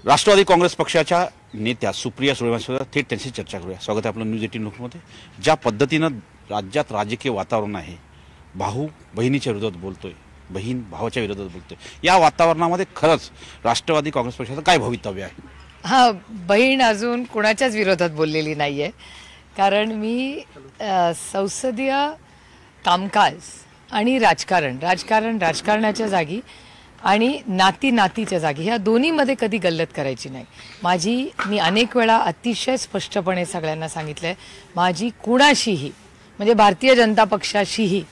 राष्ट्रवादी काँग्रेस पक्षाच्या नेत्या सुप्रिया सुळेंसोबत थेट त्यांची चर्चा करूया। स्वागत आहे आपलं न्यूज 18 लोकमध्ये। ज्या पद्धतीनं राज्यात राजकीय वातावरण आहे, भाऊ बहिणीच्या विरोधात बोलतोय, बहीण भावाच्या विरोधात बोलतोय, या वातावरणामध्ये खरंच राष्ट्रवादी काँग्रेस पक्षाचं काय भवितव्य आहे? हा, बहीण अजून कोणाच्याच विरोधात बोललेली नाहीये, कारण मी संसदीय कामकाज आणि राजकारणाच्या जागी आणि नातीच्या जागी ह्या दोन्हीमध्ये कधी गल्लत करायची नाही। मी अनेक वेळा अतिशय स्पष्टपणे सगळ्यांना सांगितलंय, माझी कुणाशीही म्हणजे भारतीय जनता पक्षाशीही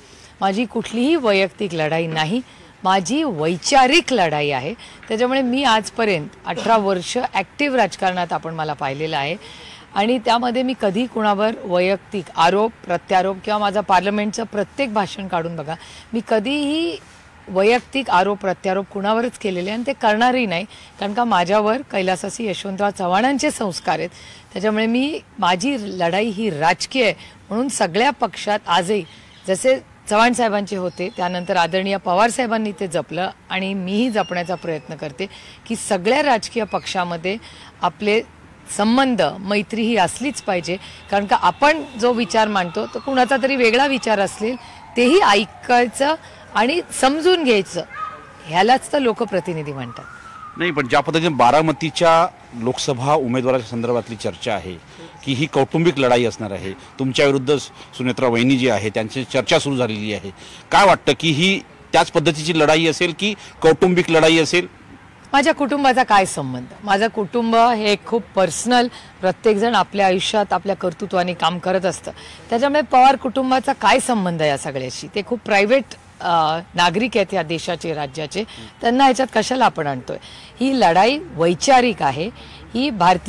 माझी कुठलीही वैयक्तिक लढाई नाही, माझी वैचारिक लढाई आहे। त्याच्यामुळे मी आजपर्यंत 18 वर्ष ॲक्टिव्ह राजकारणात आपण मला पाहिलेलं आहे आणि त्यामध्ये मी कधी कुणावर वैयक्तिक आरोप प्रत्यारोप किंवा माझं पार्लमेंटचं प्रत्येक भाषण काढून बघा, मी कधीही वैयक्तिक आरोप प्रत्यारोप कुणावरच केलेले आणि ते करणारही नाही, कारण का माझ्यावर कैलासासी यशवंतराव चव्हाणांचे संस्कार आहेत। त्याच्यामुळे माझी लढाई ही राजकीय आहे, म्हणून सगळ्या पक्षात आजही जसे चव्हाण साहेबांचे होते त्यानंतर आदरणीय पवार साहेबांनी ते जपलं आणि मीही जपण्याचा प्रयत्न करते की सगळ्या राजकीय पक्षामध्ये आपले संबंध मैत्री ही असलीच पाहिजे, कारण का आपण जो विचार मांडतो तो कुणाचा तरी वेगळा विचार असेल तेही ऐकायचं आणि समजून घ्यायचं, ह्यालाच तर लोकप्रतिनिधी म्हणतात। नाही, पण ज्या पद्धतीने बारामतीच्या लोकसभा उमेदवाराच्या संदर्भातली चर्चा आहे की ही कौटुंबिक लढाई असणार आहे, तुमच्या विरुद्ध सुनेत्रा वहिनी जी आहे त्यांची चर्चा सुरू झालेली आहे, काय वाटतं की ही त्याच पद्धतीची लढाई असेल की कौटुंबिक लढाई असेल? माझ्या कुटुंबाचा काय संबंध? माझं कुटुंब हे खूप पर्सनल, प्रत्येकजण आपल्या आयुष्यात आपल्या कर्तृत्वाने काम करत असतं, त्याच्यामुळे पवार कुटुंबाचा काय संबंध या सगळ्याशी? ते खूप प्रायव्हेट नागरिक आहेत या देशाचे, राज्याचे, त्यांना ह्याच्यात कशाला आपण आणतोय? ही लढाई वैचारिक आहे, ही भारतीय